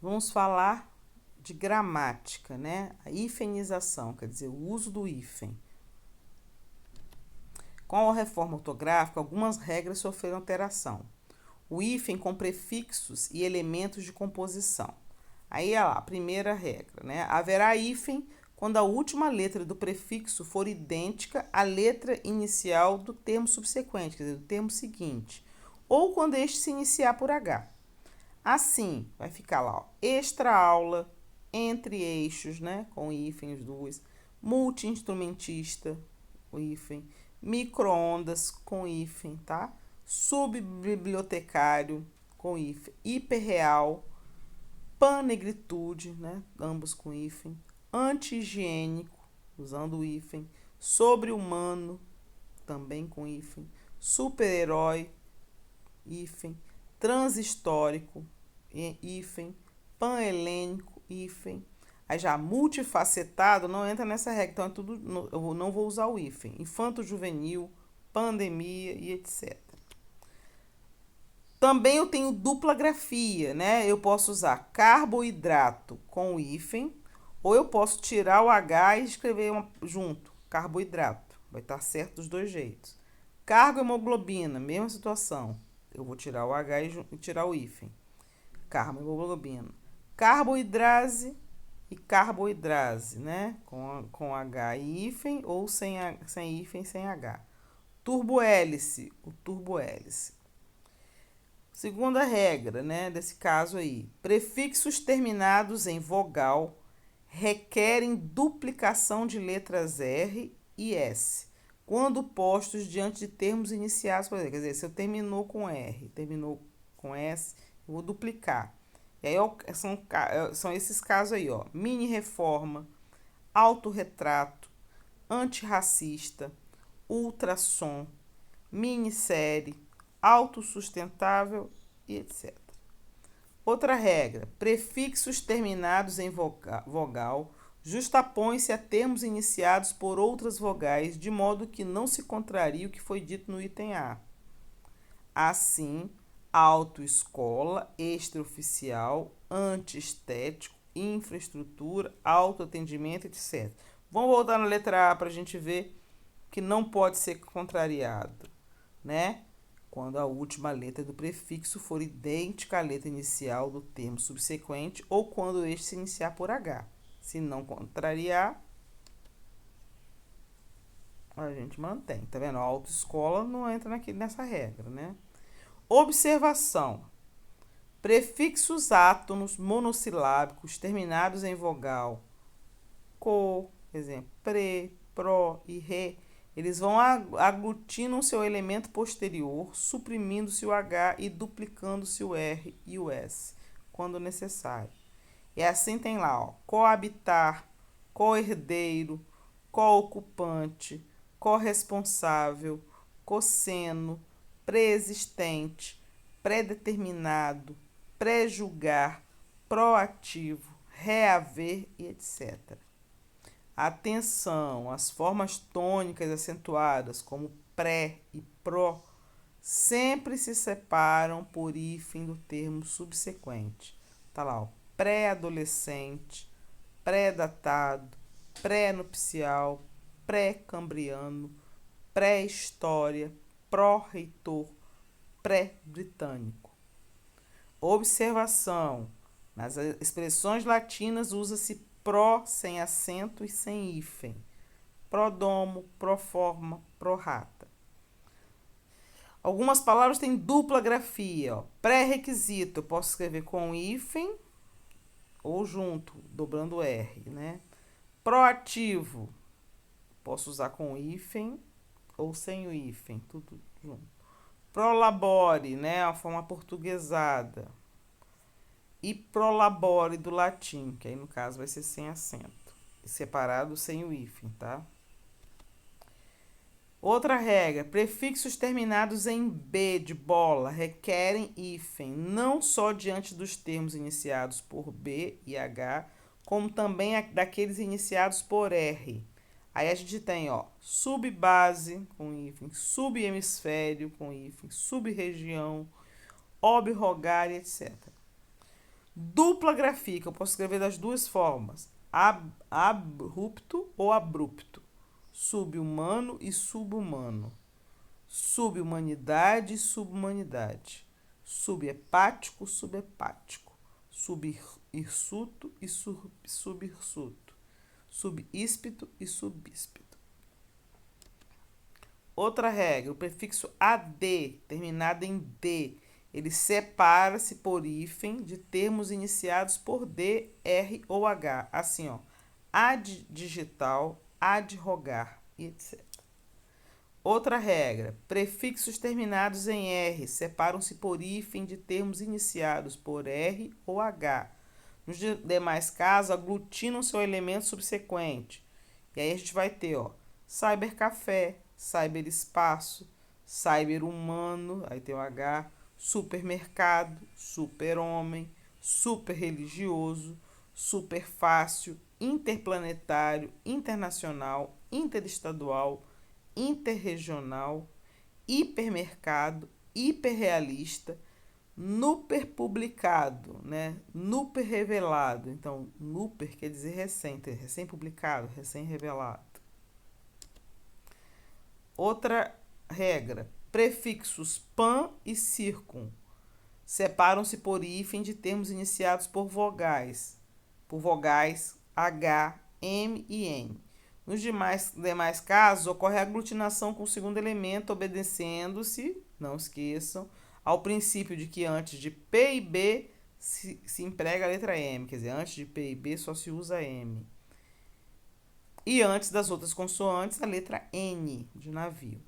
Vamos falar de gramática, né? A hifenização, quer dizer, o uso do hífen. Com a reforma ortográfica, algumas regras sofreram alteração. O hífen com prefixos e elementos de composição. Aí, ó, a primeira regra, né? Haverá hífen quando a última letra do prefixo for idêntica à letra inicial do termo subsequente, quer dizer, do termo seguinte, ou quando este se iniciar por H. Assim, vai ficar lá, ó, extra aula, entre eixos, né, com hífen os dois, multi-instrumentista, o hífen, micro-ondas com hífen, tá? Subbibliotecário com hífen, hiperreal, panegritude, né, ambos com hífen, anti-higiênico, usando o hífen, sobre-humano, também com hífen, super-herói, hífen, transhistórico, hífen, pan-helênico, hífen. Aí já multifacetado não entra nessa regra, então é tudo, eu não vou usar o hífen. Infanto-juvenil, pandemia e etc. Também eu tenho dupla grafia, né? Eu posso usar carboidrato com o hífen, ou eu posso tirar o H e escrever junto, carboidrato. Vai estar certo dos dois jeitos. Cargo hemoglobina, mesma situação. Eu vou tirar o H e tirar o hífen. Carbo hemoglobina. Carboidrase e carboidrase, né? Com H e hífen ou sem hífen, sem H. Turbohélice, o turbohélice. Segunda regra, né, desse caso aí. Prefixos terminados em vogal requerem duplicação de letras R e S, quando postos diante de termos iniciados, por exemplo, quer dizer, se eu terminou com R, terminou com S, eu vou duplicar. E aí são esses casos aí, ó. Mini reforma, autorretrato, antirracista, ultrassom, minissérie, autossustentável e etc. Outra regra: prefixos terminados em vogal justapõem-se a termos iniciados por outras vogais, de modo que não se contraria o que foi dito no item A. Assim, autoescola, extraoficial, antiestético, infraestrutura, autoatendimento, etc. Vamos voltar na letra A para a gente ver que não pode ser contrariado, né? Quando a última letra do prefixo for idêntica à letra inicial do termo subsequente ou quando este se iniciar por H. Se não contrariar, a gente mantém. Tá vendo? A autoescola não entra nessa regra, né? Observação. Prefixos átonos monossilábicos terminados em vogal co, exemplo, pre, pro e re, eles vão aglutinam seu elemento posterior, suprimindo-se o H e duplicando-se o R e o S, quando necessário. E assim tem lá, ó, coabitar, coherdeiro, coocupante, corresponsável, cosseno, preexistente, predeterminado, pré-julgar, proativo, reaver e etc. Atenção, as formas tônicas acentuadas, como pré e pró, sempre se separam por hífen do termo subsequente. Tá lá, ó, pré-adolescente, pré-datado, pré-nupcial, pré-cambriano, pré-história, pró-reitor, pré-britânico. Observação: nas expressões latinas usa-se pró sem acento e sem hífen. Prodomo, proforma, prorata. Algumas palavras têm dupla grafia. Pré-requisito, eu posso escrever com hífen ou junto, dobrando R, né? Proativo, posso usar com hífen ou sem o hífen, tudo junto. Prolabore, né? A forma portuguesada. E prolabore do latim, que aí no caso vai ser sem acento. Separado sem o hífen, tá? Outra regra: prefixos terminados em B de bola requerem hífen, não só diante dos termos iniciados por B e H, como também daqueles iniciados por R. Aí a gente tem, ó, subbase com hífen, subhemisfério com hífen, sub-região, ob-rogar, etc. Dupla grafia, que eu posso escrever das duas formas. Abrupto ou abrupto. Sub-humano e subhumano. Subhumanidade e subhumanidade. Subhepático, subhepático. Subhirsuto e subhirsuto. Subíspito e subíspito. Outra regra, o prefixo AD, terminado em D, ele separa-se por hífen de termos iniciados por D, R ou H. Assim, ó, ad digital, adrogar e etc. Outra regra, prefixos terminados em R separam-se por hífen de termos iniciados por R ou H. Nos demais casos, aglutinam seu elemento subsequente. E aí a gente vai ter, ó, cybercafé, cyberespaço, cyberhumano, aí tem o H, supermercado, super-homem, super-religioso, superfácil, interplanetário, internacional, interestadual, interregional, hipermercado, hiperrealista, Nuper publicado, né? Nuper revelado. Então, Nuper quer dizer recente, recém-publicado, recém-revelado. Outra regra, prefixos pan e circum separam-se por hífen de termos iniciados por vogais H, M e N. Nos demais casos, ocorre a aglutinação com o segundo elemento, obedecendo-se, não esqueçam, ao princípio de que antes de P e B se emprega a letra M, quer dizer, antes de P e B só se usa M. E antes das outras consoantes, a letra N, de navio.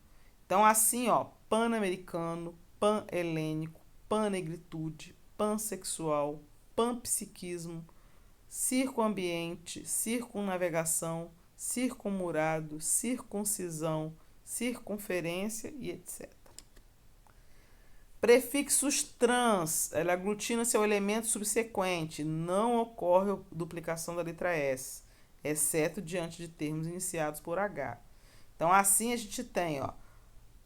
Então, assim, ó, pan-americano, pan-helênico, pan-negritude, pansexual, panpsiquismo, circunambiente, circunnavegação, circunmurado, circuncisão, circunferência e etc. Prefixos trans, ela aglutina seu elemento subsequente, não ocorre duplicação da letra S, exceto diante de termos iniciados por H. Então, assim a gente tem, ó,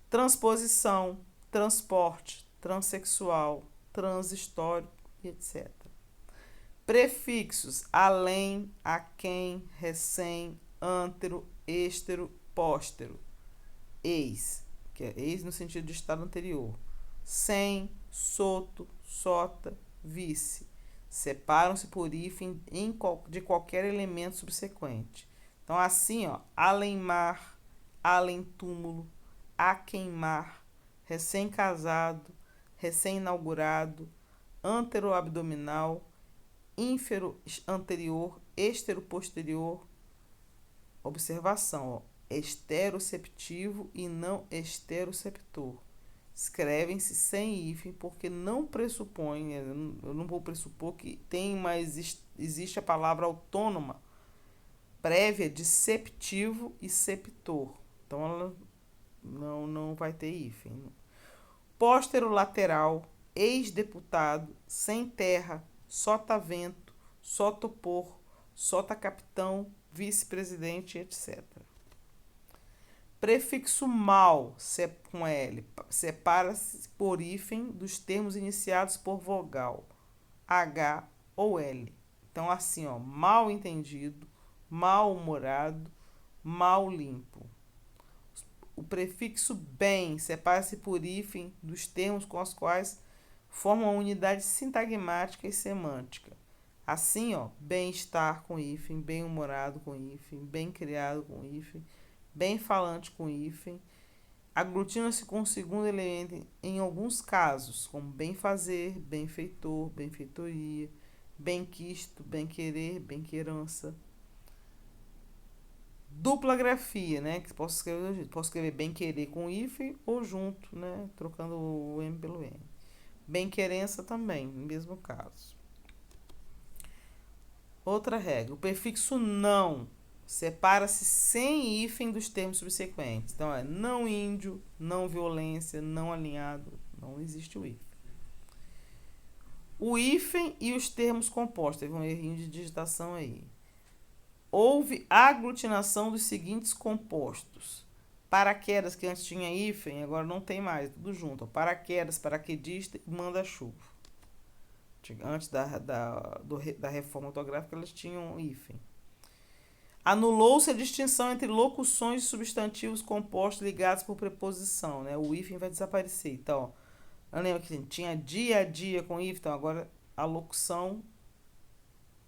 transposição, transporte, transexual, transhistórico e etc. Prefixos além, aquém, recém, antero, estero, póstero. Ex, que é ex no sentido de estado anterior. Sem, soto, sota, vice. Separam-se por hífen de qualquer elemento subsequente. Então, assim, ó, além-mar, além-túmulo, a queimar, recém-casado, recém-inaugurado, antero-abdominal, ínfero anterior, estero posterior. Observação, ó, esteroceptivo e não esteroceptor. Escrevem-se sem hífen porque não pressupõe, eu não vou pressupor que tem, mas existe a palavra autônoma prévia de septivo e septor. Então ela não vai ter hífen. Póstero-lateral, ex-deputado, sem terra, sotavento, sotopor, sotacapitão, vice-presidente, etc. Prefixo mal, com L, separa-se por hífen dos termos iniciados por vogal H ou L. Então, assim, ó, mal entendido, mal-humorado, mal limpo. O prefixo bem separa-se por hífen dos termos com os quais formam uma unidade sintagmática e semântica. Assim, ó, bem-estar com hífen, bem-humorado com hífen, bem-criado com hífen, bem-falante com hífen, aglutina-se com o segundo elemento em alguns casos, como bem-fazer, benfeitor, benfeitoria, bem-quisto, bem-querer, bem-querança. Dupla grafia, né? Que posso escrever bem-querer com hífen ou junto, né? Trocando o M pelo N. Bem-querença também, no mesmo caso. Outra regra, o prefixo não separa-se sem hífen dos termos subsequentes. Então, é não índio, não violência, não alinhado, não existe o hífen. O hífen e os termos compostos, teve um errinho de digitação aí. Houve aglutinação dos seguintes compostos. Paraquedas, que antes tinha hífen, agora não tem mais, tudo junto. Paraquedas, paraquedista e manda-chuva. Antes da reforma ortográfica, elas tinham hífen. Anulou-se a distinção entre locuções de substantivos compostos ligados por preposição, né? O hífen vai desaparecer. Então, lembra que tinha dia a dia com hífen, então agora a locução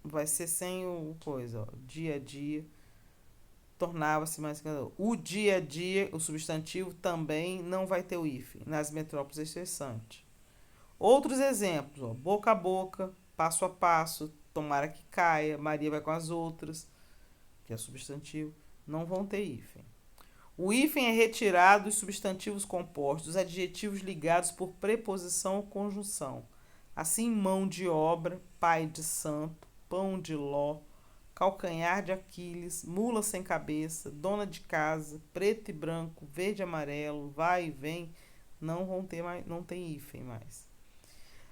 vai ser sem o coisa, ó. Dia a dia tornava-se mais... O dia a dia, o substantivo, também não vai ter o hífen nas metrópoles excessantes. Outros exemplos, ó, boca a boca, passo a passo, tomara que caia, Maria vai com as outras, que é substantivo, não vão ter hífen. O hífen é retirado dos substantivos compostos, dos adjetivos ligados por preposição ou conjunção. Assim, mão de obra, pai de santo, pão de ló, calcanhar de Aquiles, mula sem cabeça, dona de casa, preto e branco, verde e amarelo, vai e vem, não tem hífen mais.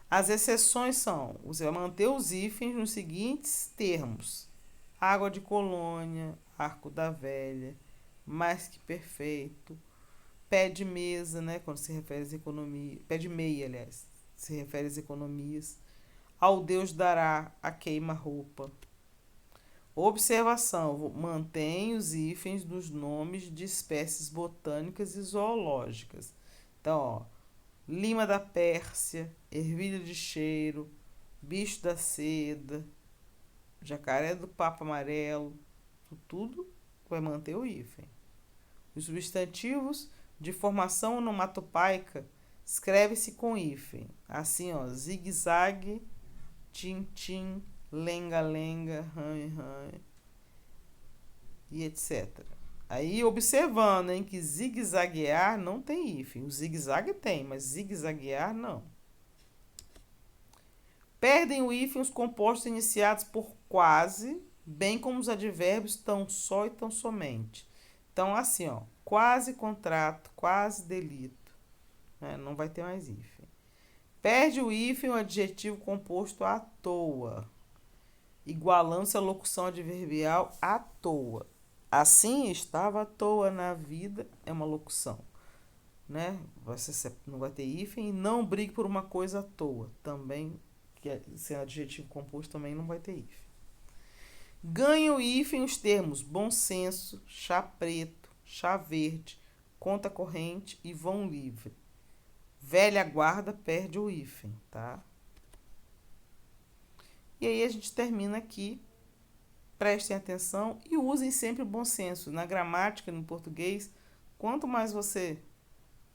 As exceções são, você vai manter os hífens nos seguintes termos: água de colônia, arco da velha, mais que perfeito, pé de mesa, né, quando se refere às economias, pé de meia, aliás, se refere às economias, ao Deus dará a queima-roupa. Observação, mantém os hífens dos nomes de espécies botânicas e zoológicas. Então, ó, lima da Pérsia, ervilha de cheiro, bicho da seda, jacaré do papo amarelo, tudo vai manter o hífen. Os substantivos de formação onomatopaica escreve-se com hífen. Assim, ó, zigue-zague, tim-tim, lenga-lenga, ran-ran e etc. Aí, observando, hein, que zigue-zaguear não tem hífen. O zigue-zague tem, mas zigue-zaguear não. Perdem o hífen os compostos iniciados por quase, bem como os advérbios tão só e tão somente. Então, assim, ó, quase contrato, quase delito, né? Não vai ter mais hífen. Perde o hífen o adjetivo composto à toa, igualando-se a locução adverbial à toa. Assim, estava à toa na vida, é uma locução, né? Não vai ter hífen. E não brigue por uma coisa à toa, também, que sendo adjetivo composto, também não vai ter hífen. Ganha o hífen os termos bom senso, chá preto, chá verde, conta corrente e vão livre. Velha guarda perde o hífen, tá? E aí a gente termina aqui. Prestem atenção e usem sempre o bom senso. Na gramática, no português, quanto mais você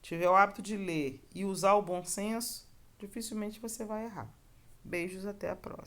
tiver o hábito de ler e usar o bom senso, dificilmente você vai errar. Beijos, até a próxima.